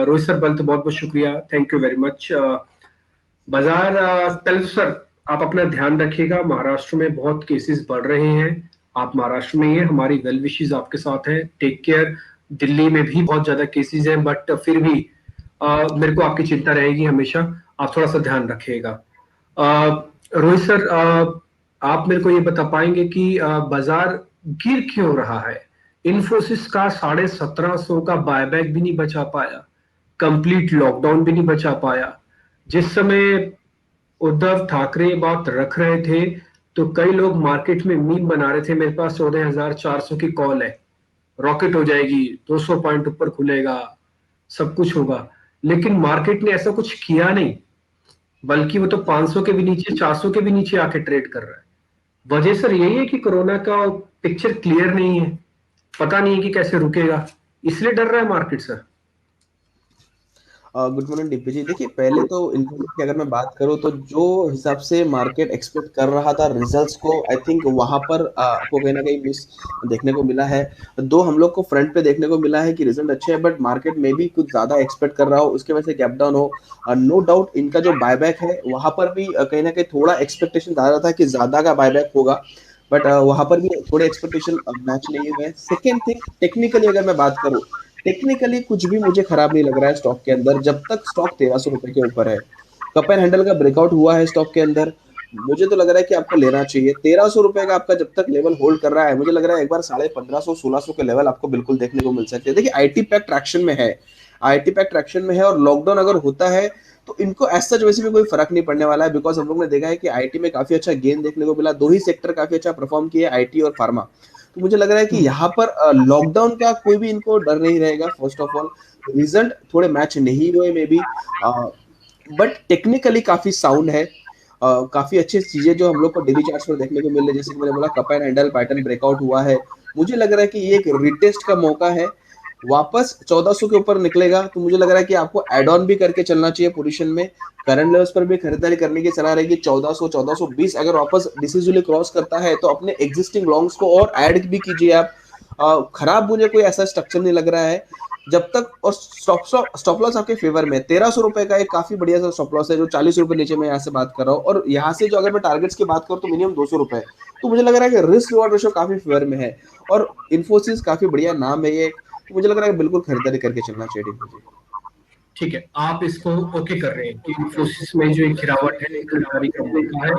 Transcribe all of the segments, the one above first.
Rohit sir, पहले तो बहुत बहुत शुक्रिया, थैंक यू वेरी मच। बाजार पहले तो सर आप अपना ध्यान रखिएगा, महाराष्ट्र में बहुत केसेस बढ़ रहे हैं। आप महाराष्ट्र में ही हैं, हमारी वेल विशेस आपके साथ है, टेक केयर। दिल्ली में भी बहुत ज्यादा केसेस हैं, बट फिर भी मेरे को आपकी चिंता रहेगी हमेशा। आप थोड़ा सा ध्यान रखिएगा। रोहित सर, आप मेरे को ये बता पाएंगे कि बाजार गिर क्यों रहा है? इन्फोसिस का 1750 का बायबैक भी नहीं बचा पाया, कंप्लीट लॉकडाउन भी नहीं बचा पाया। जिस समय उद्धव ठाकरे ये बात रख रहे थे तो कई लोग मार्केट में मीम बना रहे थे, मेरे पास 14,400 की कॉल है, रॉकेट हो जाएगी, 200 पॉइंट ऊपर खुलेगा, सब कुछ होगा। लेकिन मार्केट ने ऐसा कुछ किया नहीं, बल्कि वो तो 500 के भी नीचे, 400 के भी नीचे आके ट्रेड कर रहा है। वजह सर यही है कि कोरोना का पिक्चर क्लियर नहीं है, पता नहीं है कि कैसे रुकेगा, इसलिए डर रहा है market sir. Good morning DP ji. देखिए, पहले तो इन्फोसिस की अगर मैं बात करूं तो जो हिसाब से मार्केट एक्सपेक्ट कर रहा था रिजल्ट्स को, आई थिंक वहां पर आपको कहीं ना कहीं मिस देखने को मिला है। दो हम लोग को फ्रंट पे देखने को मिला है कि रिजल्ट अच्छे हैं, बट मार्केट में भी कुछ ज्यादा एक्सपेक्ट कर रहा हो, उसके वजह से गैप डाउन हो। नो डाउट इनका जो बायबैक है वहां पर भी कहीं ना कहीं थोड़ा एक्सपेक्टेशन ज्यादा था कि ज्यादा का बायबैक होगा, बट वहां पर भी थोड़े एक्सपेक्टेशन मैच नहीं हुए। सेकेंड थिंग, टेक्निकली अगर मैं बात करूं, टेक्निकली कुछ भी मुझे खराब नहीं लग रहा है स्टॉक के अंदर, जब तक स्टॉक 1300 रुपए के ऊपर है। कप एंड हैंडल का ब्रेकआउट हुआ है स्टॉक के अंदर, मुझे तो लग रहा है कि आपको लेना चाहिए। 1300 रुपए का आपका जब तक लेवल होल्ड कर रहा है, मुझे लग रहा है एक बार 1550 1600 के लेवल आपको बिल्कुल देखने को मिल सकते हैं। देखिए, आईटी पैक ट्रैक्शन में है, आईटी पैक ट्रैक्शन में है, और लॉकडाउन अगर होता है तो इनको एज सच वैसे भी कोई फर्क नहीं पड़ने वाला है, बिकॉज हम लोग ने देखा है कि आईटी में काफी अच्छा गेन देखने को मिला। दो ही सेक्टर काफी अच्छा परफॉर्म किए, आईटी और फार्मा। तो मुझे लग रहा है कि यहाँ पर लॉकडाउन का कोई भी इनको डर नहीं रहेगा। फर्स्ट ऑफ ऑल, रिजल्ट थोड़े मैच नहीं हुए मे बी, बट टेक्निकली काफी साउंड है। काफी अच्छी चीजें जो हम लोग को डेली चार्ट्स पर देखने को मिल रही है, जैसे कि मैंने बोला cup and handle pattern breakout हुआ है। मुझे लग रहा है कि ये एक रिटेस्ट का मौका है, वापस 1400 के ऊपर निकलेगा तो मुझे लग रहा है कि आपको एड ऑन भी करके चलना चाहिए पोजीशन में। करंट लेवल्स पर भी खरीदारी करने की सलाह रहेगी। 1400 1420 अगर वापस डिसिजली क्रॉस करता है तो अपने एग्जिस्टिंग लॉन्ग्स को और ऐड भी कीजिए आप। खराब मुझे कोई ऐसा स्ट्रक्चर नहीं लग रहा है जब तक। और स्टॉप लॉस आपके फेवर में 1300 रुपए का एक काफी बढ़िया सा स्टॉप लॉस है, जो 40 रुपए नीचे मैं यहाँ से बात कर रहा हूँ। और यहाँ से जो अगर मैं टारगेट्स की बात करूँ तो मिनिमम 200 रुपए। तो मुझे लग रहा है कि रिस्क रिवॉर्ड रेशियो काफी फेवर में है, और इन्फोसिस काफी बढ़िया नाम है ये। तो मुझे लग रहा है बिल्कुल खरीदारी करके चलना चाहिए मुझे। ठीक है, आप इसको ओके कर रहे हैं कि इन्फोसिस में जो एक गिरावट है खरीदारी का मौका है,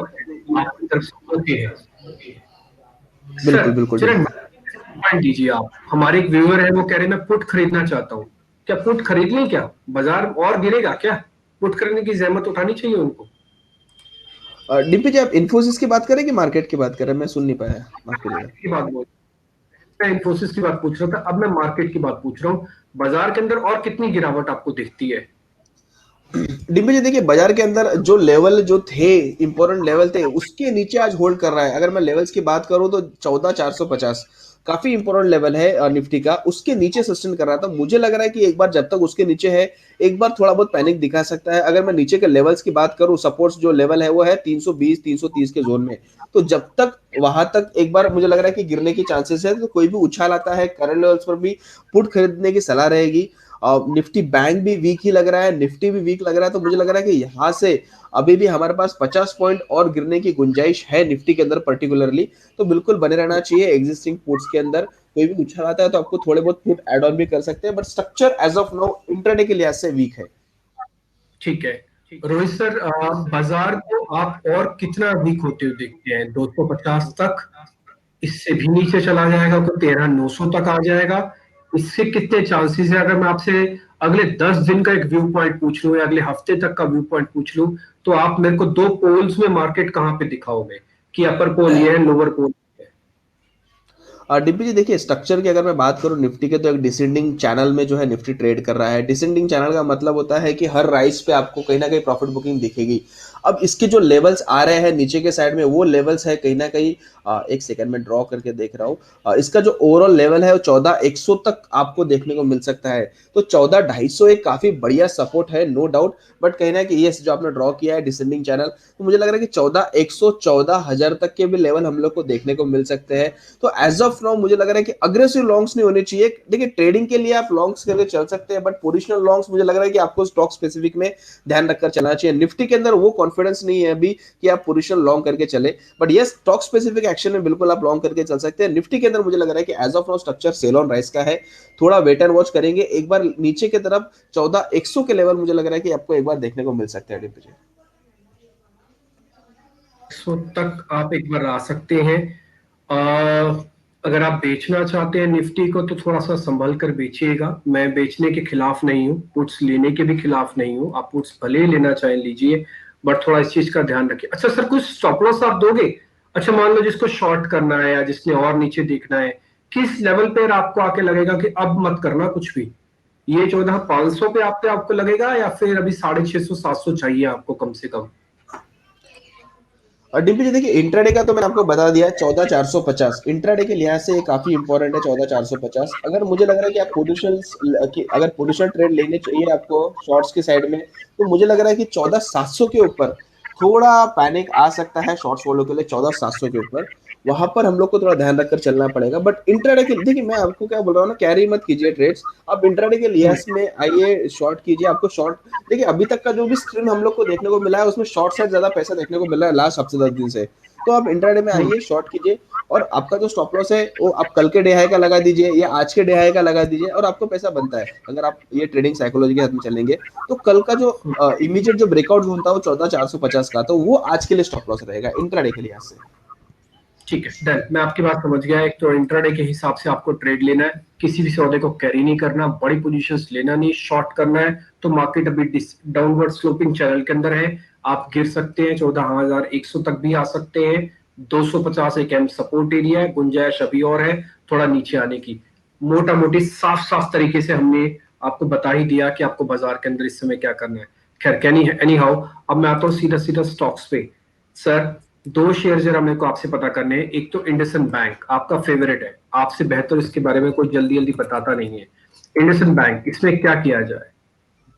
आपकी तरफ से ओके है सर। बिल्कुल बिल्कुल चलिए, बिल्कुल। पॉइंट दीजिए आप। हमारे एक व्यूअर है, वो कह रहे हैं मैं पुट खरीदना चाहता हूँ, क्या पुट खरीद लें? क्या बाजार और गिरेगा? क्या पुट खरीदने की जहमत उठानी चाहिए उनको? डीपी जी, आप इन्फोसिस की बात करें कि मार्केट की बात करें? मैं सुन नहीं पाया, माफ करिएगा। की बात बोल, मैं इन्फोसिस की बात पूछ रहा था, अब मैं मार्केट की बात पूछ रहा हूँ। बाजार के अंदर और कितनी गिरावट आपको दिखती है? डिम्पल जी, देखिए बाजार के अंदर जो लेवल जो थे, इंपॉर्टेंट लेवल थे, उसके नीचे आज होल्ड कर रहा है। अगर मैं लेवल्स की बात करूं तो 14,450 काफी इंपॉर्टेंट लेवल है निफ्टी का, उसके नीचे सस्टेन कर रहा था। मुझे लग रहा है कि एक बार जब तक उसके नीचे है, एक बार थोड़ा बहुत पैनिक दिखा सकता है। अगर मैं नीचे के लेवल्स की बात करूं, सपोर्ट्स जो लेवल है वो है 320 330 के जोन में। तो जब तक वहां तक एक बार मुझे लग रहा है कि गिरने की चांसेस है, तो कोई भी उछाल आता है करंट लेवल्स पर भी पुट खरीदने की सलाह रहेगी। निफ्टी बैंक भी वीक ही लग रहा है, निफ्टी भी वीक लग रहा है। तो मुझे लग रहा है कि यहाँ से अभी भी हमारे पास 50 पॉइंट और गिरने की गुंजाइश है निफ्टी के अंदर पर्टिकुलरली। तो बिल्कुल बने रहना चाहिए एग्जिस्टिंग पुट्स के अंदर। कोई भी उछाल आता है तो आपको थोड़े बहुत पुट एड ऑन भी कर सकते हैं, but structure as of now intraday के लिहाज से वीक है। ठीक है रोहित सर, बाजार को आप और कितना वीक होते हुए देखते हैं? 250 तक, इससे भी नीचे चला जाएगा तो 13,900 तक आ जाएगा? इससे कितने चांसेस है? अगर मैं आपसे अगले 10 दिन का एक व्यू पॉइंट पूछ लूं या अगले हफ्ते तक का व्यू पॉइंट पूछ लूं, तो आप मेरे को दो पोल्स में मार्केट कहां पे दिखाओगे कि अपर पोल ये है, लोअर पोल ये है? डीपी जी, देखिए स्ट्रक्चर की अगर मैं बात करूं निफ्टी के, तो एक डिसेंडिंग चैनल में जो है निफ्टी ट्रेड कर रहा है। डिसेंडिंग चैनल का मतलब होता है कि हर राइज पे आपको कहीं ना कहीं प्रॉफिट बुकिंग दिखेगी। अब इसके जो लेवल्स आ रहे हैं नीचे के साइड में, वो लेवल्स है कहीं ना कहीं, एक सेकंड में ड्रॉ करके देख रहा हूँ, इसका जो ओवरऑल लेवल है वो 14,100 तक आपको देखने को मिल सकता है। तो 14,250 एक काफी बढ़िया सपोर्ट है, नो डाउट। बट कहीं ना कहीं ये जो आपने ड्रॉ किया है डिसेंडिंग चैनल, तो मुझे लग रहा है कि 14,100 14,000 तक के भी लेवल हम लोग को देखने को मिल सकते हैं। तो एज ऑफ नाउ मुझे लग रहा है कि अग्रेसिव लॉन्ग्स नहीं होने चाहिए। देखिए ट्रेडिंग के लिए आप लॉन्ग्स करके चल सकते हैं, बट पोजिशनल लॉन्ग्स मुझे लग रहा है कि आपको स्टॉक स्पेसिफिक में ध्यान रखकर चलना चाहिए। निफ्टी के अंदर वो कॉन्फिडेंस नहीं है अभी कि आप पोजिशनल लॉन्ग करके चले, बट ये स्टॉक स्पेसिफिक एक्शन में बिल्कुल आप लॉन्ग करके चल सकते हैं। निफ्टी के अंदर मुझे लग रहा है कि as of now structure sell on rise का है, थोड़ा वेट एंड वॉच करेंगे। एक बार नीचे की तरफ 14,100 के लेवल मुझे लग रहा है कि आपको एक बार देखने को मिल सकते हैं डीपीजी। 100 तक आप एक बार आ सकते हैं। अगर आप बेचना चाहते हैं निफ्टी को तो थोड़ा सा संभल कर बेचिएगा। मैं बेचने के खिलाफ नहीं हूँ, पुट्स लेने के भी खिलाफ नहीं हूँ। आप पुट्स भले ही लेना चाहें लीजिए, बट थोड़ा इस चीज का ध्यान रखिए। अच्छा सर, कुछ स्टॉप लॉस आप दोगे? अच्छा मान लो जिसको शॉर्ट करना है या जिसने और नीचे देखना है, किस लेवल पे आपको आके लगेगा कि अब मत करना कुछ भी? ये 14,500 पे आपको लगेगा, या फिर अभी 650-700 चाहिए आपको कम से कम? और डीपीजी देखिए इंट्राडे का तो मैंने आपको बता दिया 14,450 इंट्राडे के लिहाज से काफी इंपॉर्टेंट है 14,450। अगर मुझे लग रहा है कि आप अगर पोजिशनल ट्रेड लेने चाहिए आपको शॉर्ट्स की साइड में, तो मुझे लग रहा है कि 14,700 के ऊपर थोड़ा पैनिक आ सकता है शॉर्ट्स वालों के लिए। 14,700 के ऊपर वहां पर हम लोग को थोड़ा ध्यान रखकर चलना पड़ेगा। बट इंट्राडे के देखिए मैं आपको क्या बोल रहा हूँ ना, कैरी मत कीजिए ट्रेड्स। आप इंट्राडे के लिहाज में आइए, शॉर्ट कीजिए। आपको शॉर्ट देखिए अभी तक का जो भी स्ट्रीम हम लोग को देखने को मिला है उसमें शॉर्ट साइड ज्यादा पैसा देखने को मिल रहा है लास्ट हफ्ते 10 दिन से। तो आप इंट्राडे में आइए, शॉर्ट कीजिए, और आपका जो स्टॉप लॉस है वो आप कल के डे हाई का लगा दीजिए या आज के डे हाई का लगा दीजिए, और आपको पैसा बनता है अगर आप ये ट्रेडिंग साइकोलॉजी के साथ में चलेंगे। तो कल का जो इमीडिएट जो ब्रेकआउट जोन था वो 14,450 का, तो वो आज के लिए स्टॉप लॉस रहेगा इंट्राडे के लिहाज से। ठीक है, डन। मैं आपकी बात समझ गया। एक तो इंट्राडे के हिसाब से आपको ट्रेड लेना है, किसी भी सौदे को कैरी नहीं करना, बड़ी पोजीशंस लेना नहीं, शॉर्ट करना है। तो मार्केट अभी डाउनवर्ड स्लोपिंग चैनल के अंदर है, आप गिर सकते हैं, 14,100 तक भी आ सकते हैं। 250 एक एम सपोर्ट एरिया है, गुंजाइश अभी और है थोड़ा नीचे आने की। मोटा मोटी साफ साफ तरीके से हमने आपको बता ही दिया कि आपको बाजार के अंदर इस समय क्या करना है। खैर एनी हाउ, अब मैं आता हूँ सीधा सीधा स्टॉक्स पे। सर, दो शेयर जरा मेरे को आपसे पता करने हैं। एक तो इंडसइंड बैंक आपका फेवरेट है, आपसे बेहतर इसके बारे में कोई जल्दी जल्दी बताता नहीं है। इंडसइंड बैंक, इसमें क्या किया जाए?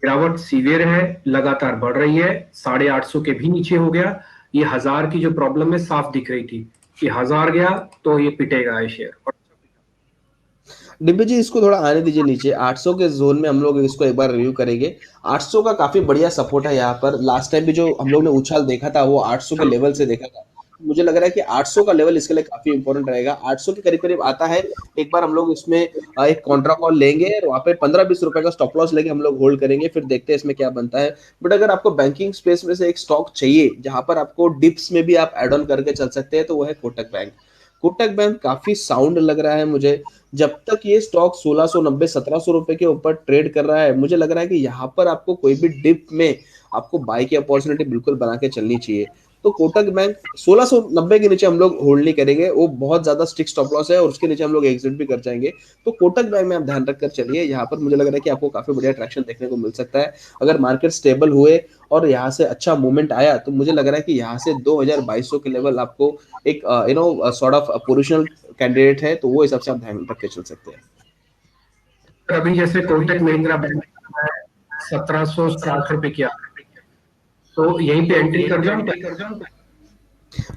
गिरावट सीवियर है, लगातार बढ़ रही है, 850 के भी नीचे हो गया। ये 1000 की जो प्रॉब्लम है साफ दिख रही थी कि 1000 गया तो ये पिटेगा ये शेयर। और डिब्बे जी इसको थोड़ा आने दीजिए नीचे 800 के जोन में, हम लोग इसको एक बार रिव्यू करेंगे। 800 का काफी बढ़िया सपोर्ट है यहाँ पर। लास्ट टाइम भी जो हम लोग ने उछाल देखा था वो 800 के लेवल से देखा था। मुझे लग रहा है कि 800 का लेवल इसके लिए काफी इंपॉर्टेंट रहेगा। 800 के करीब करीब आता है, एक बार हम लोग इसमें एक कॉन्ट्रा कॉल लेंगे और वहाँ पे 15-20 रुपए का स्टॉप लॉस लेके हम लोग होल्ड करेंगे, फिर देखते हैं इसमें क्या बनता है। बट अगर आपको बैंकिंग स्पेस में से एक स्टॉक चाहिए जहां पर आपको डिप्स में भी आप एड ऑन करके चल सकते हैं, तो वो है कोटक बैंक। कोटक बैंक काफी साउंड लग रहा है मुझे। जब तक ये स्टॉक 1690-1700 रुपए के ऊपर ट्रेड कर रहा है, मुझे लग रहा है कि यहाँ पर आपको कोई भी डिप में आपको बाई की अपॉर्चुनिटी बिल्कुल बना के चलनी चाहिए। तो कोटक बैंक 1690 के नीचे हम लोग होल्ड नहीं करेंगे, वो बहुत ज्यादा स्टिक स्टॉप लॉस है और उसके नीचे हम लोग एग्जिट भी कर जाएंगे। तो कोटक बैंक में आप ध्यान रखकर चलिए, यहाँ पर मुझे लग रहा है कि आपको काफी बढ़िया ट्रैक्शन देखने को मिल सकता है। अगर मार्केट स्टेबल हुए और यहाँ से अच्छा मूवमेंट आया, तो मुझे लग रहा है कि यहाँ से 2200 के लेवल आपको एक सॉर्ट ऑफ पोजिशनल कैंडिडेट है, तो वो हिसाब से आप ध्यान रख के चल सकते हैं। अभी जैसे कोटक महिंद्रा बैंक 1760 रुपए किया, तो यहीं पे एंट्री कर जाऊं?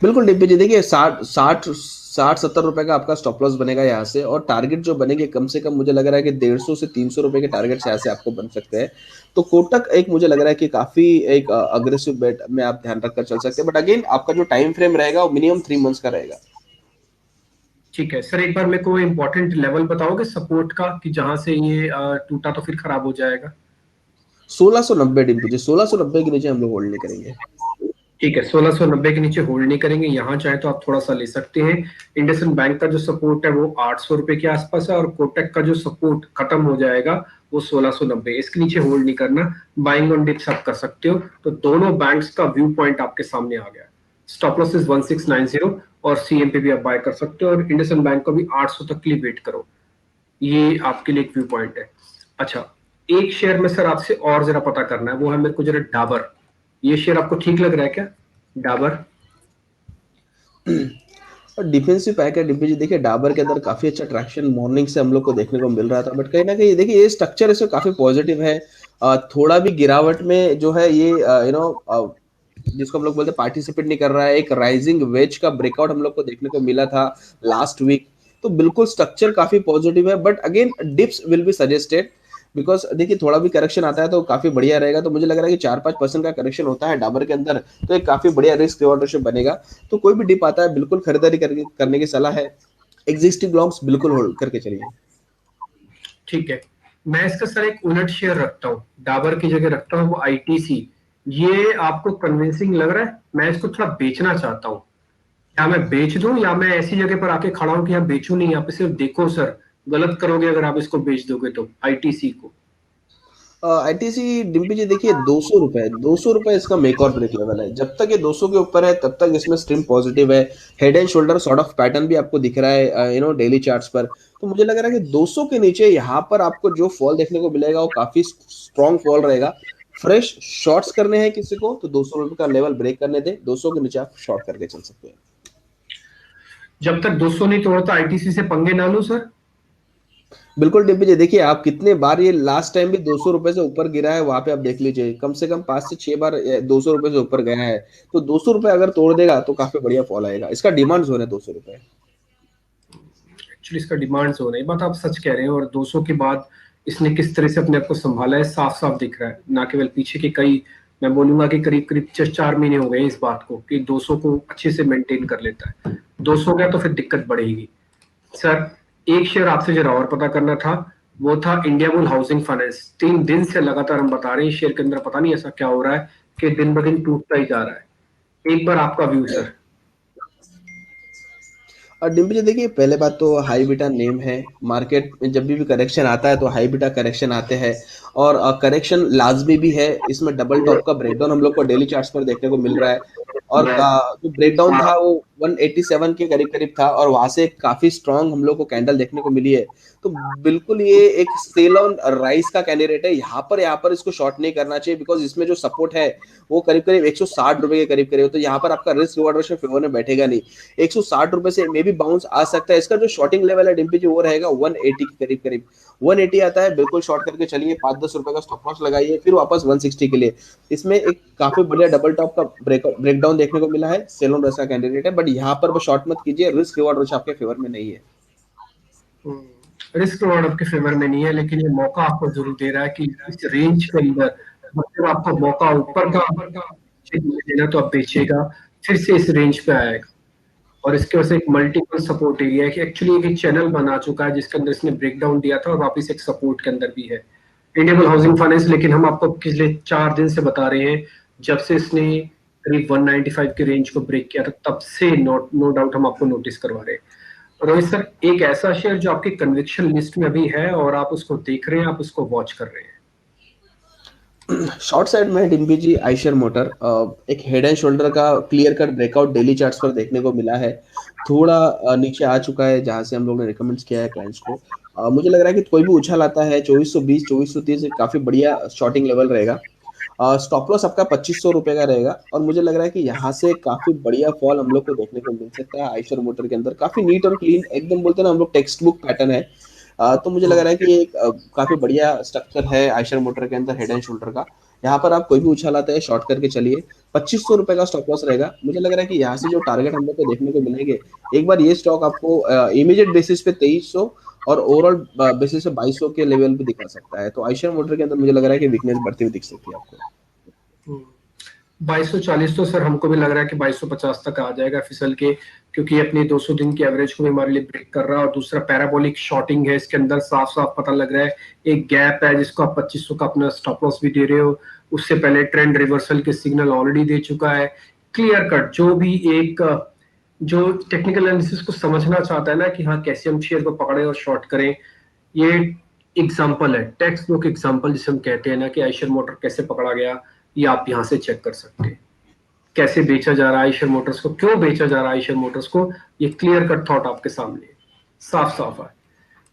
बिल्कुल डिब्बी जी, देखिए 60-70 रुपए का आपका स्टॉप लॉस बनेगा यहाँ से, और टारगेट जो बनेंगे कम से कम मुझे लग रहा है कि 150 से 300 रुपए के टारगेट यहाँ से आपको बन सकते हैं। तो कोटक एक मुझे लग रहा है कि काफी एक अग्रेसिव बेट में आप ध्यान रखकर चल सकते हैं। बट अगेन आपका जो टाइम फ्रेम रहेगा वो मिनिमम 3 मंथ्स का रहेगा। ठीक है सर, एक बार मेरे को इम्पोर्टेंट लेवल बताओगे सपोर्ट का कि जहां से ये टूटा तो फिर खराब हो जाएगा? 1690 डिब्बी जी, 1690 के नीचे हम लोग होल्ड नहीं करेंगे। ठीक है, 1690 के नीचे होल्ड नहीं करेंगे। यहाँ चाहे तो आप थोड़ा सा ले सकते हैं। इंडसइंड बैंक का जो सपोर्ट है वो 800 रुपए के आसपास है, और कोटक का जो सपोर्ट खत्म हो जाएगा वो 1690। इसके नीचे होल्ड नहीं करना, बाइंग ऑन डिप्स आप कर सकते हो। तो दोनों बैंक्स का व्यू पॉइंट आपके सामने आ गया। स्टॉप लॉस इज 1690 और सीएम पे भी आप बाय कर सकते हो, और इंडसइंड बैंक को भी 800 तक के लिए वेट करो। ये आपके लिए एक व्यू पॉइंट है। अच्छा, एक शेयर में सर आपसे और जरा पता करना है, वो है मेरे को जरा डाबर। ये शेयर आपको ठीक लग रहा है क्या, डाबर? और डिफेंसिव पैक है डीपीजी, देखिए डाबर के अंदर काफी अच्छा ट्रैक्शन मॉर्निंग से हम लोग को देखने को मिल रहा था, बट कहीं ना कहीं देखिए ये स्ट्रक्चर इसमें काफी पॉजिटिव है। थोड़ा भी गिरावट में जो है ये जिसको हम लोग बोलते हैं पार्टिसिपेट नहीं कर रहा है, एक राइजिंग वेज का ब्रेकआउट हम लोग को देखने को मिला था लास्ट वीक। तो बिल्कुल स्ट्रक्चर काफी पॉजिटिव है, but again dips will be suggested, because देखिए थोड़ा भी करेक्शन आता है तो काफी बढ़िया रहेगा। तो मुझे लग रहा है कि 4-5% का करेक्शन होता है डाबर के अंदर, तो एक काफी बढ़िया रिस्क रिवॉर्ड रेशियो बनेगा। तो कोई भी डिप आता है बिल्कुल खरीदारी करने की सलाह है। एग्जिस्टिंग लॉन्ग्स बिल्कुल होल्ड करके चलिए। ठीक है, मैं इसका सर एक उलट शेयर रखता हूँ, डाबर की जगह रखता हूँ वो आईटीसी। ये आपको कन्विंसिंग लग रहा है? मैं इसको थोड़ा बेचना चाहता हूँ, क्या मैं बेच दूं या मैं ऐसी जगह पर आके खड़ा हूं कि यहाँ बेचूं नहीं, यहाँ पे सिर्फ देखो सर, गलत करोगे अगर आप इसको बेच दोगे तो आईटीसी को। आईटीसी डिम्पी जी देखिए 200 रुपए, 200 रुपए इसका मेक और ब्रेक लेवल है। जब तक ये 200 के ऊपर है तब तक इसमें स्ट्रीम पॉजिटिव है। Head and shoulder sort of pattern भी आपको दिख रहा है डेली चार्ट्स पर। तो मुझे लग रहा है कि 200 के नीचे यहाँ पर आपको जो फॉल देखने को मिलेगा वो काफी स्ट्रॉन्ग फॉल रहेगा। फ्रेश शॉर्ट्स करने हैं किसी को तो 200 रुपए का लेवल ब्रेक करने दे, 200 के नीचे आप शॉर्ट करके चल सकते हैं। जब तक 200 नहीं तोड़ता आईटीसी से पंगे ना लूं सर? बिल्कुल डिम्पी जी, देखिए आप कितने बार ये लास्ट टाइम भी 200 रुपए से ऊपर गिरा है, वहां पे आप देख लीजिए कम से कम 5 से 6 बार 200 रुपए से ऊपर गया है। तो 200 रुपए अगर तोड़ देगा तो काफी बढ़िया फॉल आएगा। इसका डिमांड जोन है 200 रुपए। एक्चुअली इसका डिमांड जोन है, ये बात आप सच कह रहे हैं। और 200 के बाद इसने किस तरह से अपने आप को संभाला है, साफ साफ दिख रहा है, ना केवल पीछे के कई, मैं बोलूंगा कि करीब करीब 4 महीने हो गए इस बात को कि 200 को अच्छे से मेंटेन कर लेता है। 200 गया तो फिर दिक्कत बढ़ेगी। सर एक शेयर आपसे जरा और पता करना था, वो था इंडिया बुल हाउसिंग फाइनेंस। 3 दिन से लगातार हम बता रहे हैं शेयर के अंदर पता नहीं ऐसा क्या हो रहा है कि दिन ब दिन टूटता ही जा रहा है। एक बार आपका व्यू सर। और डिम्पी जी देखिए पहले बात तो हाई बीटा नेम है। मार्केट में जब भी करेक्शन आता है तो हाई बीटा करेक्शन आते हैं, और करेक्शन लाजमी भी है। इसमें डबल टॉप का ब्रेकडाउन हम लोग को डेली चार्ट्स पर देखने को मिल रहा है। और जो ब्रेकडाउन था वो 187 के करीब करीब था, और वहां से काफी स्ट्रांग हम लोग को कैंडल देखने को मिली है। तो बिल्कुल ये एक सेल ऑन राइस का कैंडिडेट है। यहाँ पर इसको शॉर्ट नहीं करना चाहिए, बिकॉज इसमें जो सपोर्ट है वो करीब करीब 160 रुपए के करीब करीब। तो यहाँ पर आपका रिस्क रिवॉर्ड रेशियो फेवर में बैठेगा नहीं। 160 रुपए से मे भी बाउंस आ सकता है। इसका जो शॉर्टिंग लेवल है डिम्पी जी वो रहेगा 180 के करीब करीब। 180 आता है बिल्कुल शॉर्ट करके चलिए, 5-10 रुपए का स्टॉप लॉस लगाइए, फिर वापस 160 के लिए। इसमें एक काफी बढ़िया डबल टॉप का ब्रेकडाउन देखने को मिला है। सेलोन रस का कैंडिडेट है, बट यहाँ पर वो शॉर्ट मत कीजिए, रिस्क रिवॉर्ड रेशियो आपके फेवर में नहीं है। रिस्क रिवॉर्ड आपके फेवर में नहीं है, लेकिन ये मौका आपको जरूर दे रहा है कि इस रेंज के अंदर मतलब आपको मौका ऊपर का देना तो आप बेचेगा, फिर से इस रेंज पे आएगा। और इसके वजह से एक मल्टीपल सपोर्ट एरिया है कि एक्चुअली एक चैनल बना चुका है जिसके अंदर इसने ब्रेकडाउन दिया था और वापस एक सपोर्ट के अंदर भी है इंडियन हाउसिंग फाइनेंस। लेकिन हम आपको पिछले 4 दिन से बता रहे हैं, जब से इसने करीब 195 के रेंज को ब्रेक किया था तब से नो डाउट हम आपको नोटिस करवा रहे हैं। रोहित सर एक ऐसा शेयर जो आपकी कन्विक्शन लिस्ट में अभी है और आप उसको देख रहे हैं, आप उसको वॉच कर रहे हैं। शॉर्ट साइड में डिम्पी जी आइशर मोटर एक हेड एंड शोल्डर का clear cut breakout daily charts पर देखने को मिला है। थोड़ा नीचे आ चुका है जहां से हम लोग ने रिकमेंड किया है क्लाइंट्स को। मुझे लग रहा है कि कोई भी उछाल आता है 2420 2430 काफी बढ़िया शॉर्टिंग लेवल रहेगा। स्टॉप लॉस आपका 2500 रुपए का रहेगा, और मुझे लग रहा है कि यहाँ से काफी बढ़िया फॉल हम लोग को देखने को मिल सकता है। आइशर मोटर के अंदर काफी नीट और क्लीन एकदम बोलते हैं ना हम लोग टेक्स्ट बुक पैटर्न है। तो मुझे लग रहा है कि ये काफी बढ़िया स्ट्रक्चर है आइशर मोटर के अंदर हेड एंड शोल्डर का। यहाँ पर आप कोई भी उछाल आता है शॉर्ट करके चलिए। 2500 रुपए का स्टॉप लॉस रहेगा। मुझे लग रहा है कि यहाँ से जो टारगेट हम लोग को देखने को मिलेंगे, एक बार ये स्टॉक आपको इमीडिएट बेसिस पे 2300 और ओवरऑल बेसिस पे 2200 के लेवल पे दिखा सकता है। तो आइशर मोटर के अंदर मुझे लग रहा है कि वीकनेस बढ़ती हुई दिख सकती है आपको। 2240 तो सर हमको भी लग रहा है कि 2250 तक आ जाएगा फिसल के, क्योंकि अपनी 200 दिन की एवरेज को भी हमारे लिए ब्रेक कर रहा है। और दूसरा पैराबोलिक शॉर्टिंग है इसके अंदर, साफ साफ पता लग रहा है। एक गैप है जिसको आप 2500 का अपना स्टॉप लॉस भी दे रहे हो, उससे पहले ट्रेंड रिवर्सल के सिग्नल ऑलरेडी दे चुका है। क्लियर कट जो भी एक जो टेक्निकल एनालिसिस को समझना चाहता है ना कि हाँ कैसे हम शेयर को पकड़े और शॉर्ट करें, ये एग्जाम्पल है, टेक्स्ट बुक एग्जाम्पल जिसे हम कहते हैं ना कि आइशर मोटर कैसे पकड़ा गया, ये आप यहाँ से चेक कर सकते हैं। कैसे बेचा जा रहा है आइशर मोटर्स को, क्यों बेचा जा रहा है आइशर मोटर्स को, ये क्लियर कट थॉट आपके सामने साफ साफ है।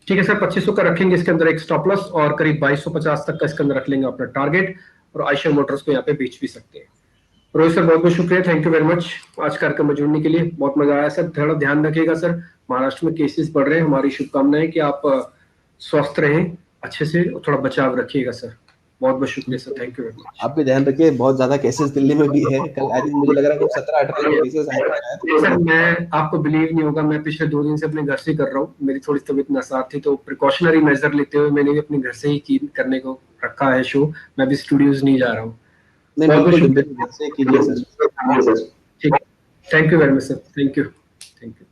ठीक है सर, 2500 का रखेंगे इसके अंदर एक स्टॉप लॉस और करीब 2250 तक का इसके अंदर रख लेंगे अपना टारगेट, और आइशर मोटर्स को यहाँ पे बेच भी सकते हैं। रोहित सर बहुत बहुत शुक्रिया, थैंक यू वेरी मच आज कार्यक्रम में जुड़ने के लिए, बहुत मजा आया सर। थोड़ा ध्यान रखिएगा सर, महाराष्ट्र में केसेस बढ़ रहे हैं, हमारी शुभकामनाएं कि आप स्वस्थ रहें अच्छे से, थोड़ा बचाव रखिएगा सर। बहुत बहुत शुक्रिया sir, thank you very much. आप भी ध्यान रखिए, बहुत ज्यादा केसेस दिल्ली में भी है। कल आई थिंक मुझे लग रहा है 17-18 केसेस आए हैं। सर मैं आपको बिलीव नहीं होगा, मैं पिछले 2 दिन से अपने घर से कर रहा हूँ, मेरी थोड़ी तबीयत नासाज थी तो प्रिकॉशनरी मेजर लेते हुए मैंने भी अपने घर से ही करने को रखा है शो, मैं भी स्टूडियोज नहीं जा रहा हूँ। नहीं, बिल्कुल बिल्कुल कीजिए सर। ठीक, thank you very much sir, thank you, thank you.